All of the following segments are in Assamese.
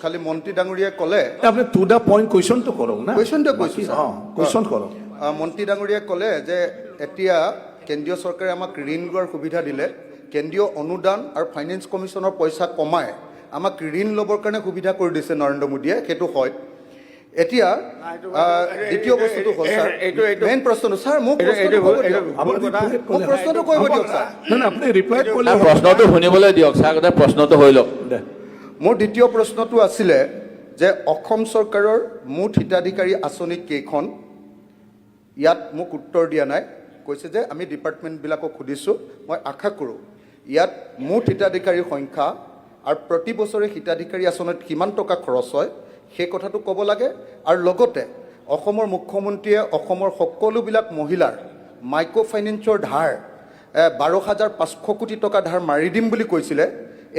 খালি মন্ত্ৰী ডাঙৰীয়াই ক'লে আপনি টু দা পয়েন্ট কোয়েশ্চনটো কৰুন না কুৱেশ্যনটো কৈছোঁ ছাৰ। কোয়েশ্চন কৰুন মন্ত্ৰী ডাঙৰীয়াই ক'লে যে এতিয়া কেন্দ্ৰীয় চৰকাৰে আমাক ঋণ লোৱাৰ সুবিধা দিলে, কেন্দ্ৰীয় অনুদান আৰু ফাইনেন্স কমিশ্যনৰ পইচা কমাই আমাক ঋণ ল'বৰ কাৰণে সুবিধা কৰি দিছে নৰেন্দ্ৰ মোদীয়ে, সেইটো হয়। এতিয়া দ্বিতীয় বস্তুটো হ'ল ছাৰ, মেইন প্ৰশ্নটো ছাৰ মোক প্ৰশ্নটো কৰিব দিয়ক ছাৰ। না আপনি ৰিপ্লাই কৰলে প্ৰশ্নটো শুনিবলৈ দিয়ক ছাৰ, আগতে প্ৰশ্নটো হৈ লওক। মোৰ দ্বিতীয় প্ৰশ্নটো আছিলে যে অসম চৰকাৰৰ মুঠ হিতাধিকাৰী আঁচনি কেইখন, ইয়াত মোক উত্তৰ দিয়া নাই। কৈছে যে আমি ডিপাৰ্টমেণ্টবিলাকক সুধিছোঁ, মই আশা কৰোঁ ইয়াত মুঠ হিতাধিকাৰীৰ সংখ্যা আৰু প্ৰতি বছৰে হিতাধিকাৰী আঁচনিত কিমান টকা খৰচ হয় সেই কথাটো ক'ব লাগে। আৰু লগতে অসমৰ মুখ্যমন্ত্ৰীয়ে অসমৰ সকলোবিলাক মহিলাৰ মাইক্ৰ' ফাইনেন্সৰ ধাৰ 12,500 কোটি টকা ধাৰ মাৰি দিম বুলি কৈছিলে,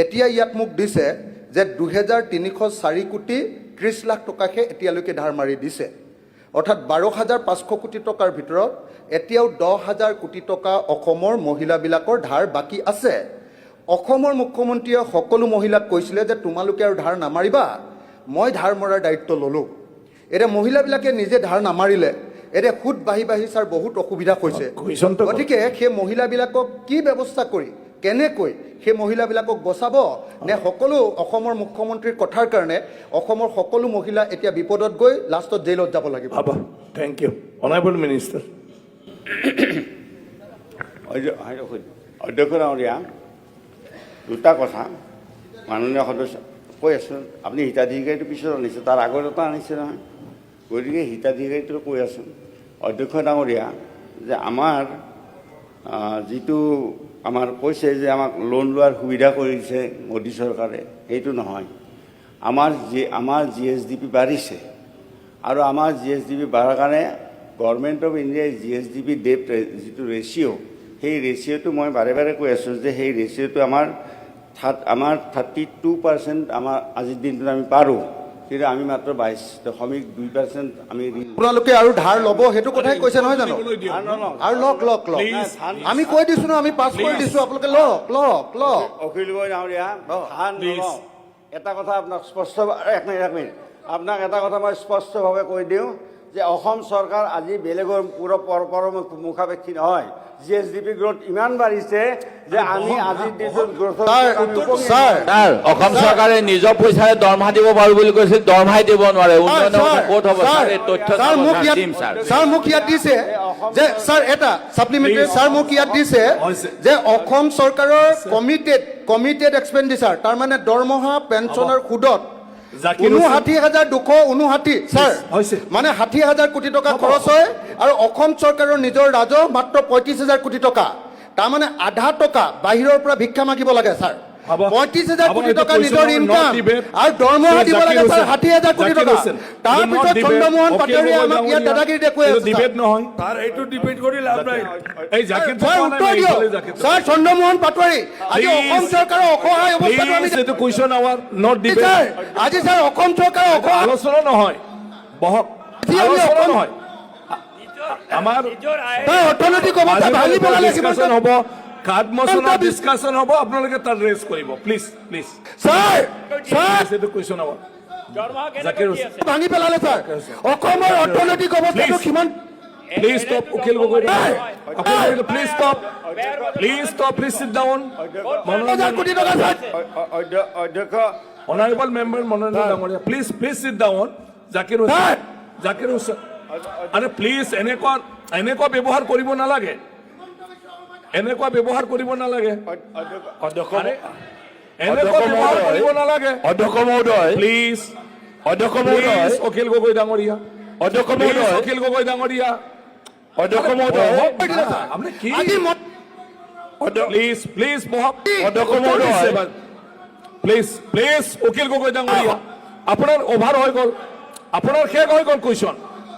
এতিয়া ইয়াত মোক দিছে যে 2,304 কোটি 30 লাখ টকাহে এতিয়ালৈকে ধাৰ মাৰি দিছে। অৰ্থাৎ 12,500 কোটি টকাৰ ভিতৰত এতিয়াও 10,000 কোটি টকা অসমৰ মহিলাবিলাকৰ ধাৰ বাকী আছে। অসমৰ মুখ্যমন্ত্ৰীয়ে সকলো মহিলাক কৈছিলে যে তোমালোকে আৰু ধাৰ নামাৰিবা, মই ধাৰ মৰাৰ দায়িত্ব ল'লোঁ। এতিয়া মহিলাবিলাকে নিজে ধাৰ নামাৰিলে, এতিয়া সুদ বাঢ়ি বাঢ়ি ছাৰ বহুত অসুবিধা হৈছে। গতিকে সেই মহিলাবিলাকক কি ব্যৱস্থা কৰি কেনেকৈ সেই মহিলাবিলাকক বচাব, নে সকলো অসমৰ মুখ্যমন্ত্ৰীৰ কথাৰ কাৰণে অসমৰ সকলো মহিলা এতিয়া বিপদত গৈ লাষ্টত জেইলত যাব লাগিব? Thank you honourable minister. অধ্যক্ষ ডাঙৰীয়া, দুটা কথা মাননীয় সদস্য কৈ আছোঁ। আপুনি হিতাধিকাৰীটো পিছত আনিছে, তাৰ আগত এটা আনিছে নহয়, গতিকে হিতাধিকাৰীটো কৈ আছোঁ। অধ্যক্ষ ডাঙৰীয়া, যে আমাৰ যিটো আমাৰ কৈছে যে আমাক লোন লোৱাৰ সুবিধা কৰিছে মোদী চৰকাৰে, সেইটো নহয়। আমাৰ GSDP বাঢ়িছে, আৰু আমাৰ GSDP বাঢ়াৰ কাৰণে গভৰ্ণমেণ্ট অফ ইণ্ডিয়াই GSDP ডেট যিটো ৰেচিঅ', সেই ৰেচিঅ'টো মই বাৰে বাৰে কৈ আছোঁ যে সেই ৰেচিঅ'টো আমাৰ 32% আমাৰ আজিৰ দিনটোত আমি পাৰোঁ, কিন্তু আমি মাত্ৰ 22.2% আমি আপোনালোকে আৰু ধাৰ ল'ব, সেইটো কথাই কৈছে নহয় জানো? আৰু লওক লওক লওক, আমি কৈ দিছোঁ ন, আমি পাছ কৰি দিছোঁ, আপোনালোকে লওক লওক লওক। অখিল গগৈ ডাঙৰীয়া, ধান নলওঁ। এটা কথা আপোনাক স্পষ্ট, এক মিনিট আপোনাক এটা কথা মই স্পষ্টভাৱে কৈ দিওঁ যে অসম চৰকাৰ আজি বেলেগৰ মুখাপেক্ষী নহয়। GSDP গ্ৰোথ ইমান বাঢ়িছে যে আমি আজিৰ দিনটোত গ্ৰোথৰ অসম চৰকাৰে নিজৰ পইচাৰে দৰমহা দিব পাৰোঁ বুলি কৈছিল, দৰমহাই দিব নোৱাৰে। ক'ত হ'ব ছাৰ? মোক ইয়াত দিছে যে ছাৰ এটা ছাপ্লিমেণ্টাৰী, ছাৰ মোক ইয়াত দিছে যে অসম চৰকাৰৰ কমিটেড এক্সপেণ্ডিচাৰ, তাৰমানে দৰমহা পেঞ্চনৰ সুদত 59,259 ছাৰ, মানে 60,000 কোটি টকা খৰচ হয়, আৰু অসম চৰকাৰৰ নিজৰ ৰাজহ মাত্ৰ 35,000 কোটি টকা, তাৰমানে আধা টকা বাহিৰৰ পৰা ভিক্ষা মাগিব লাগে ছাৰ। 35,000 কোটি টকা নিজৰ ইনকাম, আৰু দৰমহা দিব লাগে ছাৰ 60,000 কোটি টকা। তাৰপিছত চন্দ্ৰমোহন পাটোৱাৰীয়ে আমাক ইয়াত দাদাগিৰি দেখুৱাই আছে। ডিবেট নহয় তাৰ, এইটো ডিবেট কৰি লাভ নাই। এই জাকিৰ উত্তৰ দিয়ক ছাৰ। চন্দ্ৰমোহন পাটোৱাৰী, আজি অসম চৰকাৰৰ অসহায় অৱস্থাটো আমি এইটো কুৱেশ্যন আৱাৰ নট ডিবেট। আজি ছাৰ অসম চৰকাৰৰ অসহায় আলোচনা নহয়, বহক, আলোচনা নহয়। আমাৰ অৰ্থনৈতিক অৱস্থা ভাঙি পেলালে ডিছকাশ্যন হ'ব, কাৰ্ডমোচনৰ ডিছকাশ্যন হ'ব, আপোনালোকে তাত ৰেজ কৰিব প্লিজ প্লিজ। ছাৰ এইটো কুৱেশ্যন আৱাৰ ভাঙি পেলালে ছাৰ। অসমৰ অৰ্থনৈতিক অৱস্থাটো কিমান? প্লিজ ষ্টপ, উকিল Gogoi, please stop, please stop, please sit down. কোটি টকা ছাৰ। অধ্যক্ষ, অনাৰেবল মেম্বাৰ মনোৰঞ্জন ডাঙৰীয়া, please please sit down. Zakir Hussain, Zakir Hussain, আৰে প্লিজ এনেকুৱা ব্যৱহাৰ কৰিব নালাগে, এনেকুৱা ব্যৱহাৰ কৰিব নালাগে। অধ্যক্ষ এনেকুৱা ব্যৱহাৰ কৰিব নালাগে। অধ্যক্ষ মহোদয়, প্লিজ, অধ্যক্ষ মহোদয়, অখিল গগৈ ডাঙৰীয়া, অধ্যক্ষ মহোদয়, অখিল গগৈ ডাঙৰীয়া, অধ্যক্ষ মহোদয়, আপুনি কি? প্লিজ প্লিজ বহক। অধ্যক্ষ মহোদয়, প্লিজ প্লিজ, অখিল গগৈ ডাঙৰীয়া, আপোনাৰ অভাৰ হৈ গ'ল, আপোনাৰ শেষ হৈ গ'ল কুৱেশ্যন।